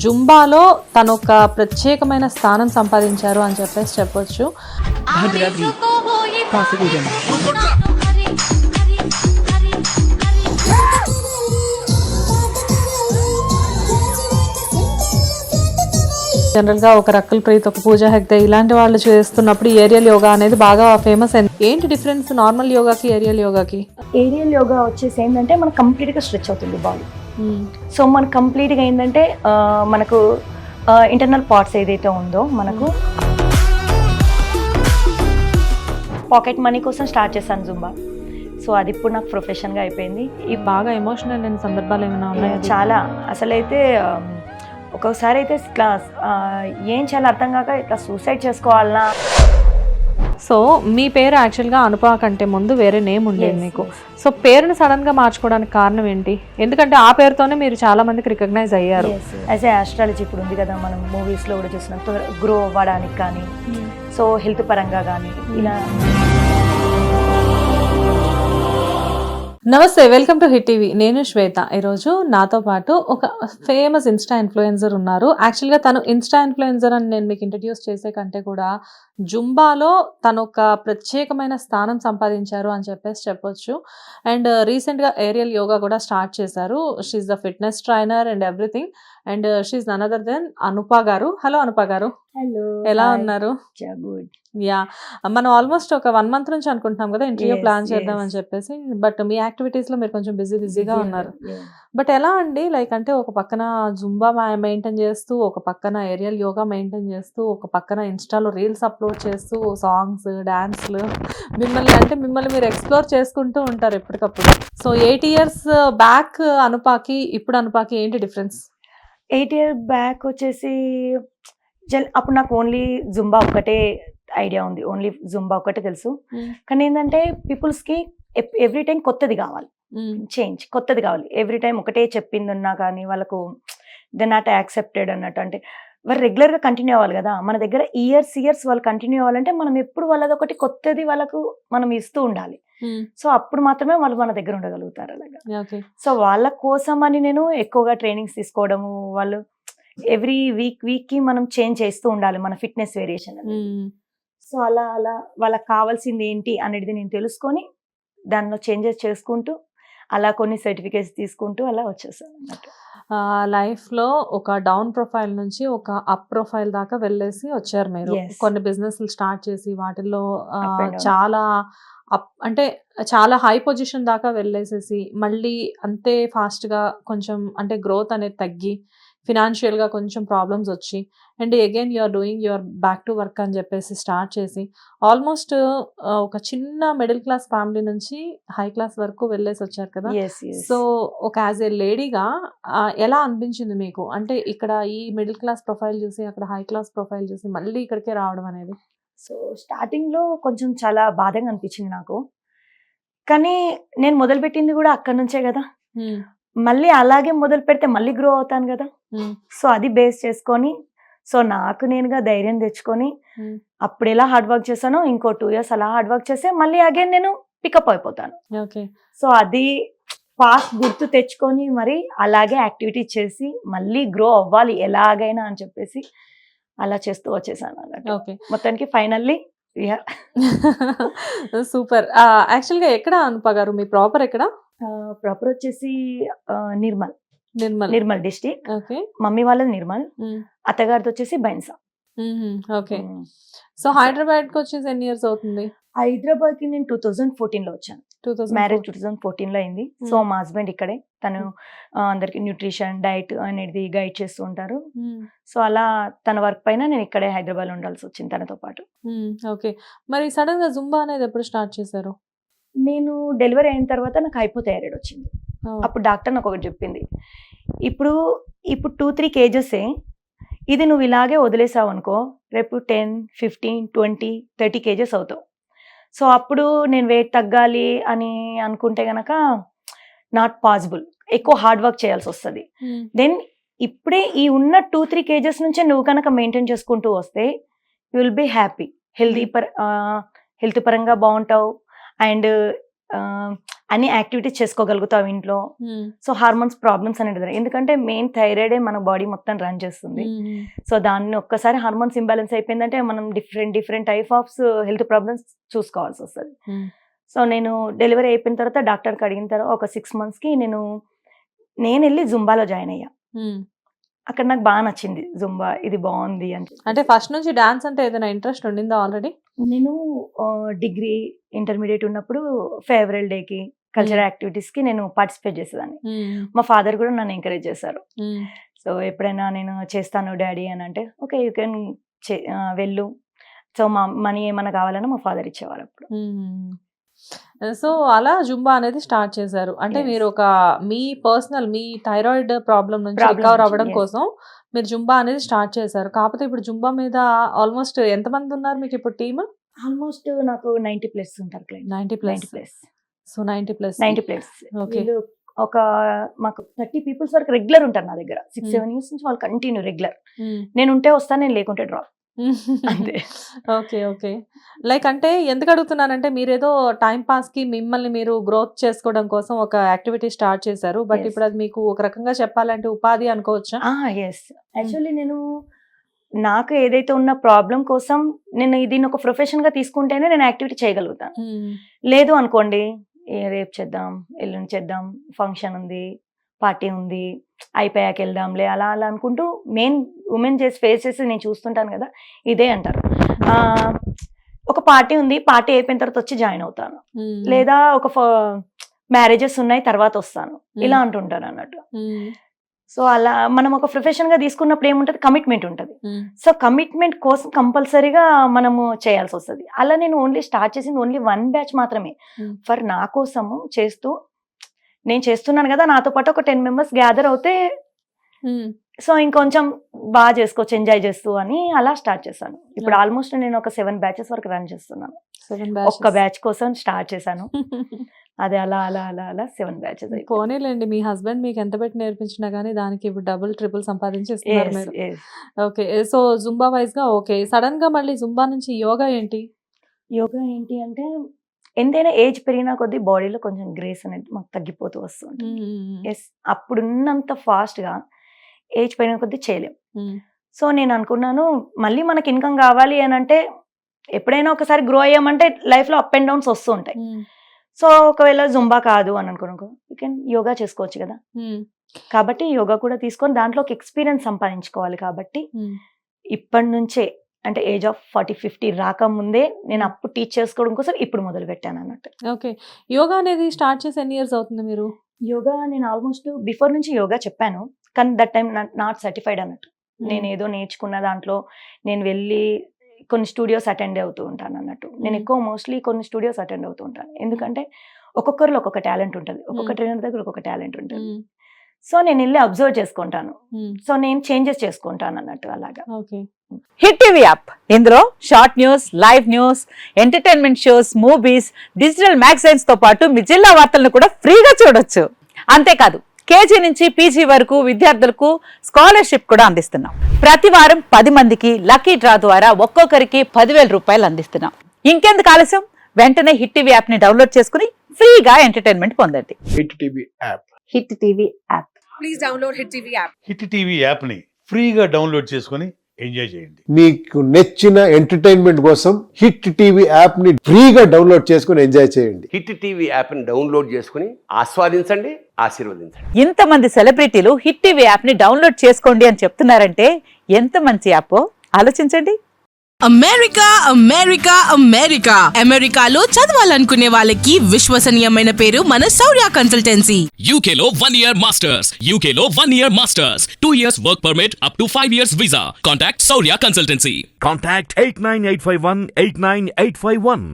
జుంబాలో తను ఒక ప్రత్యేకమైన స్థానం సంపాదించారు అని చెప్పొచ్చు. జనరల్ గా ఒక రక్కల్ ప్రీత్, ఒక పూజా హెగ్డే ఇలాంటి వాళ్ళు చేస్తున్నప్పుడు ఏరియల్ యోగా అనేది బాగా ఫేమస్ అయింది. ఏంటి డిఫరెన్స్ నార్మల్ యోగాకి ఏరియల్ యోగాకి? ఏరియల్ యోగా వచ్చేసి ఏంటంటే మనకు కంప్లీట్గా స్ట్రెచ్ అవుతుంది బాడీ. సో మనకు కంప్లీట్గా ఏంటంటే మనకు ఇంటర్నల్ పార్ట్స్ ఏదైతే ఉందో మనకు పాకెట్ మనీ కోసం స్టార్ట్ చేశాను జుంబా. సో అది ఇప్పుడు నాకు ప్రొఫెషన్గా అయిపోయింది. ఈ బాగా ఎమోషనల్ అయిన సందర్భాలు ఏమైనా ఉన్నాయా? చాలా. అసలైతే ఒక్కొక్కసారి అయితే ఇట్లా ఏం చేయాలో అర్థం కాక ఇట్లా సూసైడ్ చేసుకోవాలన్నా. సో మీ పేరు యాక్చువల్గా అనుప కంటే ముందు వేరే నేమ్ ఉండేది మీకు. సో పేరుని సడన్గా మార్చుకోవడానికి కారణం ఏంటి? ఎందుకంటే ఆ పేరుతోనే మీరు చాలా మందికి రికగ్నైజ్ అయ్యారు. యాజ్ ఏ ఆస్ట్రాలజీ ఇప్పుడు ఉంది కదా, మనం మూవీస్లో కూడా చూస్తున్నాం, గ్రో అవ్వడానికి కానీ, సో హెల్త్ పరంగా కానీ ఇలా. నమస్తే, వెల్కమ్ టు హిట్ టీవీ. నేను శ్వేత. ఈరోజు నాతో పాటు ఒక ఫేమస్ ఇన్స్టా ఇన్ఫ్లుయెన్సర్ ఉన్నారు. యాక్చువల్గా తను ఇన్స్టా ఇన్ఫ్లుయెన్సర్ అని నేను మీకు ఇంట్రడ్యూస్ చేసే కంటే కూడా జుంబాలో తను ఒక ప్రత్యేకమైన స్థానం సంపాదించారు అని చెప్పొచ్చు. అండ్ రీసెంట్గా ఏరియల్ యోగా కూడా స్టార్ట్ చేశారు. She the fitness trainer and everything. And she none other than Anupa గారు. హలో అనుప గారు, హలో, ఎలా ఉన్నారు? గుడ్. యా, మనం ఆల్మోస్ట్ ఒక 1 month నుంచి అనుకుంటున్నాం కదా ఇంటర్వ్యూ ప్లాన్ చేద్దాం అని చెప్పేసి. బట్ మీ యాక్టివిటీస్ లో మీరు కొంచెం బిజీగా ఉన్నారు. బట్ ఎలా అండి, లైక్ అంటే ఒక పక్కన జుంబా మెయింటైన్ చేస్తూ, ఒక పక్కన ఏరియల్ యోగా మెయింటైన్ చేస్తూ, ఒక పక్కన ఇన్స్టాలో రీల్స్ అప్లోడ్ చేస్తూ, సాంగ్స్, డాన్స్లు, మిమ్మల్ని మీరు ఎక్స్ప్లోర్ చేసుకుంటూ ఉంటారు ఎప్పటికప్పుడు. సో 8 years బ్యాక్ అనుపాకి ఇప్పుడు అనుపాకి ఏంటి డిఫరెన్స్? 8 years బ్యాక్ వచ్చేసి అప్పుడు నాకు ఓన్లీ జుంబా ఒక్కటే ఐడియా ఉంది, ఓన్లీ జుంబా ఒక్కటే తెలుసు. కానీ ఏంటంటే పీపుల్స్కి ఎవ్రీ టైం కొత్తది కావాలి, చేంజ్ కొత్తది కావాలి. ఎవ్రీ టైం ఒకటే చెప్పింది ఉన్నా కానీ వాళ్ళకు దే నాట్ యాక్సెప్టెడ్ అన్నట్టు. అంటే వాళ్ళు రెగ్యులర్గా కంటిన్యూ అవ్వాలి కదా, మన దగ్గర ఇయర్స్ వాళ్ళు కంటిన్యూ అవ్వాలంటే మనం ఎప్పుడు వాళ్ళది ఒకటి కొత్తది వాళ్ళకు మనం ఇస్తూ ఉండాలి. సో అప్పుడు మాత్రమే వాళ్ళు మన దగ్గర ఉండగలుగుతారు అలాగా. సో వాళ్ళ కోసం అని నేను ఎక్కువగా ట్రైనింగ్స్ తీసుకోవడము, వాళ్ళు ఎవ్రీ వీక్కి మనం చేంజ్ చేస్తూ ఉండాలి మన ఫిట్నెస్ వేరియేషన్. సో అలా వాళ్ళకి కావాల్సింది ఏంటి అనేది నేను తెలుసుకొని దానిలో చేంజెస్ చేసుకుంటూ అలా కొన్ని సర్టిఫికేట్స్ తీసుకుంటూ అలా వచ్చేసాను అన్నట్టు. లైఫ్లో ఒక డౌన్ ప్రొఫైల్ నుంచి ఒక అప్ ప్రొఫైల్ దాకా వెళ్ళేసి వచ్చారు మీరు. కొన్ని బిజినెస్లు స్టార్ట్ చేసి వాటిల్లో చాలా అంటే చాలా హై పొజిషన్ దాకా వెళ్ళేసేసి మళ్ళీ అంతే ఫాస్ట్గా కొంచెం అంటే గ్రోత్ అనేది తగ్గి ఫినాన్షియల్గా కొంచెం ప్రాబ్లమ్స్ వచ్చి and again you're doing your back to work అని చెప్పేసి స్టార్ట్ చేసి ఆల్మోస్ట్ ఒక చిన్న మిడిల్ క్లాస్ ఫ్యామిలీ నుంచి హై క్లాస్ వరకు వెళ్ళేసి వచ్చారు కదా. సో ఒక యాజ్ ఏ లేడీగా ఎలా అనిపించింది మీకు? అంటే ఇక్కడ ఈ మిడిల్ క్లాస్ ప్రొఫైల్ చూసి అక్కడ హై క్లాస్ ప్రొఫైల్ చూసి మళ్ళీ ఇక్కడికే రావడం అనేది. సో స్టార్టింగ్లో కొంచెం చాలా బాధగా అనిపించింది నాకు. కానీ నేను మొదలుపెట్టింది కూడా అక్కడ నుంచే కదా, మళ్ళీ అలాగే మొదలు పెడితే మళ్ళీ గ్రో అవుతాను కదా. సో అది బేస్ చేసుకొని సో నాకు నేనుగా ధైర్యం తెచ్చుకొని అప్పుడు ఎలా హార్డ్ వర్క్ చేశానో ఇంకో 2 years అలా హార్డ్ వర్క్ చేస్తే మళ్ళీ అగైన్ నేను పికప్ అయిపోతాను. సో అది ఫాస్ట్ గుర్తు తెచ్చుకొని మరి అలాగే యాక్టివిటీ చేసి మళ్ళీ గ్రో అవ్వాలి ఎలాగైనా అని చెప్పేసి అలా చేస్తూ వచ్చేసాను అన్నట్టు. మొత్తానికి ఫైనల్లీ సూపర్. యాక్చువల్గా ఎక్కడ అనుప గారు మీ ప్రాపర్ ఎక్కడ? ప్రాపర్ వచ్చేసి నిర్మల్ డిస్ట్రిక్ట్. మమ్మీ వాళ్ళది నిర్మల్, అత్తగారిది వచ్చేసి బైన్సా. ఓకే. సో హైదరాబాద్ కి వచ్చేసి ఎన్ని ఇయర్స్ అవుతుంది? హైదరాబాద్ కి నేను 2014లో వచ్చాను. మ్యారేజ్ 2014లో అయింది. సో మా హస్బెండ్ ఇక్కడే, తను అందరికి న్యూట్రిషన్ డైట్ అనేది గైడ్ చేస్తూ ఉంటారు. సో అలా తన వర్క్ పైన నేను ఇక్కడే హైదరాబాద్ లో ఉండాల్సి వచ్చింది తనతో పాటు. ఓకే. మరి సడన్ గా జుంబా అనేది ఎప్పుడు స్టార్ట్ చేశారు? నేను డెలివరీ అయిన తర్వాత నాకు హైపోథైరాయిడ్ వచ్చింది. అప్పుడు డాక్టర్ నాకు ఒకటి చెప్పింది, ఇప్పుడు 2-3 kgs ఇది నువ్వు ఇలాగే వదిలేసావు అనుకో రేపు 10, 15, 20, 30 kgs అవుతావు. సో అప్పుడు నేను వెయిట్ తగ్గాలి అని అనుకుంటే గనక నాట్ పాసిబుల్, ఎక్కువ హార్డ్ వర్క్ చేయాల్సి వస్తుంది. దెన్ ఇప్పుడే ఈ ఉన్న 2-3 kgs నుంచే నువ్వు కనుక మెయింటైన్ చేసుకుంటూ వస్తే you will be happy, health పరంగా బాగుంటావు. అండ్ అన్ని యాక్టివిటీస్ చేసుకోగలుగుతావు ఇంట్లో. సో హార్మోన్స్ ప్రాబ్లమ్స్ అనేది ఎందుకంటే మెయిన్ థైరాయిడే మన బాడీ మొత్తం రన్ చేస్తుంది. సో దాన్ని ఒక్కసారి హార్మోన్స్ ఇంబ్యాలెన్స్ అయిపోయిందంటే మనం different type of health problems చూసుకోవాల్సి వస్తుంది. సో నేను డెలివరీ అయిపోయిన తర్వాత డాక్టర్కి అడిగిన తర్వాత ఒక 6 monthsకి నేను వెళ్ళి జుంబాలో జాయిన్ అయ్యా. అక్కడ నాకు బాగా నచ్చింది జుంబా, ఇది బాగుంది అని. అంటే ఫస్ట్ నుంచి డాన్స్ అంటే ఏదైనా ఇంట్రెస్ట్ ఉండిందా ఆల్రెడీ? నేను డిగ్రీ ఇంటర్మీడియట్ ఉన్నప్పుడు ఫేవరల్ డేకి కల్చరల్ యాక్టివిటీస్ కి నేను పార్టిసిపేట్ చేసేదాన్ని. మా ఫాదర్ కూడా నన్ను ఎంకరేజ్ చేశారు. సో ఎప్పుడైనా నేను చేస్తాను డాడీ అని అంటే ఓకే యూ కెన్ వెళ్ళు. సో మా మనీ ఏమైనా కావాలన్నా మా ఫాదర్ ఇచ్చేవారు అప్పుడు. సో అలా జుంబా అనేది స్టార్ట్ చేశారు. అంటే మీరు ఒక మీ పర్సనల్ మీ థైరాయిడ్ ప్రాబ్లం నుంచి రికవర్ అవ్వడం కోసం మీరు జుంబా అనేది స్టార్ట్ చేశారు. కాకపోతే ఇప్పుడు జుంబా మీద ఆల్మోస్ట్ ఎంతమంది ఉన్నారు మీకు ఇప్పుడు టీమ్? ఆల్మోస్ట్ నాకు 90+ ఉంటారు. 90+. సో 90+. ఓకే. ఒక మాకు 30 people వరకు రెగ్యులర్ ఉంటారు నా దగ్గర. 6-7 years నుంచి వాళ్ళు కంటిన్యూ రెగ్యులర్. నేను ఉంటే వస్తాను, నేను లేకుంటే డ్రాప్. అంతే. ఓకే. లైక్ అంటే ఎందుకు అడుగుతున్నానంటే మీరేదో టైం పాస్ కి మిమ్మల్ని మీరు గ్రోత్ చేసుకోవడం కోసం ఒక యాక్టివిటీ స్టార్ట్ చేశారు. బట్ ఇప్పుడు అది మీకు ఒక రకంగా చెప్పాలంటే ఉపాధి అనుకోవచ్చా? ఎస్. యాక్చువల్లీ నేను నాకు ఏదైతే ఉన్న ప్రాబ్లం కోసం నేను దీన్ని ఒక ప్రొఫెషన్ గా తీసుకుంటేనే నేను యాక్టివిటీ చేయగలుగుతాను. లేదు అనుకోండి, రేపు చేద్దాం, ఎల్లుండి చేద్దాం, ఫంక్షన్ ఉంది, పార్టీ ఉంది, అయిపోయాక వెళ్దాంలే అలా అనుకుంటూ మెయిన్ ఉమెన్ ఫేస్ చేసి నేను చూస్తుంటాను కదా, ఇదే అంటారు. ఒక పార్టీ ఉంది, పార్టీ అయిపోయిన తర్వాత వచ్చి జాయిన్ అవుతాను, లేదా ఒక మ్యారేజెస్ ఉన్నాయి తర్వాత వస్తాను, ఇలా అంటుంటాను అన్నట్టు. సో అలా మనం ఒక ప్రొఫెషన్ గా తీసుకున్నప్పుడు ఏముంటది, కమిట్మెంట్ ఉంటుంది. సో కమిట్మెంట్ కోసం కంపల్సరీగా మనము చేయాల్సి వస్తుంది. అలా నేను స్టార్ట్ చేసింది ఓన్లీ 1 batch మాత్రమే. ఫర్ నా కోసము నేను చేస్తున్నాను కదా, నాతో పాటు ఒక 10 members గ్యాదర్ అవుతే సో ఇంకొంచెం బాగా చేసుకోవచ్చు ఎంజాయ్ చేస్తూ అని అలా స్టార్ట్ చేశాను. ఇప్పుడు ఆల్మోస్ట్ నేను ఒక 7 batches వరకు రన్ చేస్తున్నాను. ఒక్క బ్యాచ్ కోసం స్టార్ట్ చేశాను, అదే అలా 7 batches. పోనీలేండి, మీ హస్బెండ్ మీకు ఎంత పెట్టి నేర్పించినా గానీ దానికి ఇప్పుడు డబుల్ ట్రిపుల్ సంపాదించేస్తున్నారు మీరు. ఓకే. సో జుంబా వైజ్ గా ఓకే. సడన్ గా మళ్ళీ జుంబా నుంచి యోగా ఏంటి అంటే ఎంతైనా ఏజ్ పెరిగినా కొద్దీ బాడీలో కొంచెం గ్రేస్ అనేది మాకు తగ్గిపోతూ వస్తుంది. ఎస్, అప్పుడున్నంత ఫాస్ట్ గా ఏజ్ పెరిగిన కొద్దీ చేయలేం. సో నేను అనుకున్నాను మళ్ళీ మనకి ఇన్కమ్ కావాలి అని అంటే ఎప్పుడైనా ఒకసారి గ్రో అయ్యామంటే లైఫ్ లో అప్ అండ్ డౌన్స్ వస్తూ ఉంటాయి. సో ఒకవేళ జుంబా కాదు అని అనుకున్నాను, యూ కెన్ యోగా చేసుకోవచ్చు కదా. కాబట్టి యోగా కూడా తీసుకొని దాంట్లో ఒక ఎక్స్పీరియన్స్ సంపాదించుకోవాలి. కాబట్టి ఇప్పటి నుంచే అంటే ఏజ్ ఆఫ్ 40-50 రాకముందే నేను అప్పుడు టీచ్ చేసుకోవడం కోసం ఇప్పుడు మొదలు పెట్టాను అన్నట్టు. ఓకే. యోగా అనేది స్టార్ట్ చేసి ఎన్ని ఇయర్స్ అవుతుంది మీరు? యోగా నేను ఆల్మోస్ట్ బిఫోర్ నుంచి యోగా చెప్పాను, కానీ దట్ టైం నాట్ సర్టిఫైడ్ అన్నట్టు. నేను ఏదో నేర్చుకున్న దాంట్లో నేను వెళ్ళి కొన్ని స్టూడియోస్ అటెండ్ అవుతూ ఉంటాను అన్నట్టు. నేను ఎక్కువ మోస్ట్లీ కొన్ని స్టూడియోస్ అటెండ్ అవుతూ ఉంటాను, ఎందుకంటే ఒక్కొక్కరిలో ఒక్కొక్క టాలెంట్ ఉంటుంది, ఒక్కొక్క ట్రైనర్ దగ్గర ఒక్కొక్క టాలెంట్ ఉంటుంది. సో నేను వెళ్ళి అబ్జర్వ్ చేసుకుంటాను, సో నేను చేంజెస్ చేసుకుంటాను అన్నట్టు అలాగా. హిట్ టీవీ యాప్, ఇందులో short news, live news, entertainment shows, movies, digital magazines తో పాటు మీ జిల్లా వార్తలను కూడా ఫ్రీగా చూడొచ్చు. అంతేకాదు కేజీ నుంచి పీజీ వరకు విద్యార్థులకు స్కాలర్షిప్ కూడా అందిస్తున్నాం. ప్రతి వారం 10 మందికి లక్కీ డ్రా ద్వారా ఒక్కొక్కరికి 10,000 రూపాయలు అందిస్తున్నాం. ఇంకెందుకు ఆలస్యం, వెంటనే హిట్ టీవీ యాప్ ని డౌన్లోడ్ చేసుకుని ఫ్రీగా ఎంటర్టైన్మెంట్ పొందండి. Hit TV app. Hit TV app. Please download hit TV app. Hit TV app ని ఫ్రీగా డౌన్లోడ్ చేసుకుని ఎంజాయ్ చేయండి. మీకు నచ్చిన ఎంటర్టైన్మెంట్ కోసం హిట్ టీవీ యాప్ ని ఫ్రీగా డౌన్లోడ్ చేసుకుని ఎంజాయ్ చేయండి. హిట్ టీవీ యాప్ ని డౌన్లోడ్ చేసుకుని ఆస్వాదించండి, ఆశీర్వదించండి. ఇంతమంది సెలబ్రిటీలు హిట్ టీవీ యాప్ ని డౌన్లోడ్ చేసుకోండి అని చెప్తున్నారంటే ఎంత మంచి యాప్ ఆలోచించండి. అమెరికాలో చదవాలనుకునే వాళ్ళకి విశ్వసనీయమైన పేరు మన శౌర్య కన్సల్టెన్సీ. UK లో 1 year masters, UK లో 1 year masters, 2 years work permit up to 5 years visa. Contact Saurya Consultancy. Contact 89851 89851.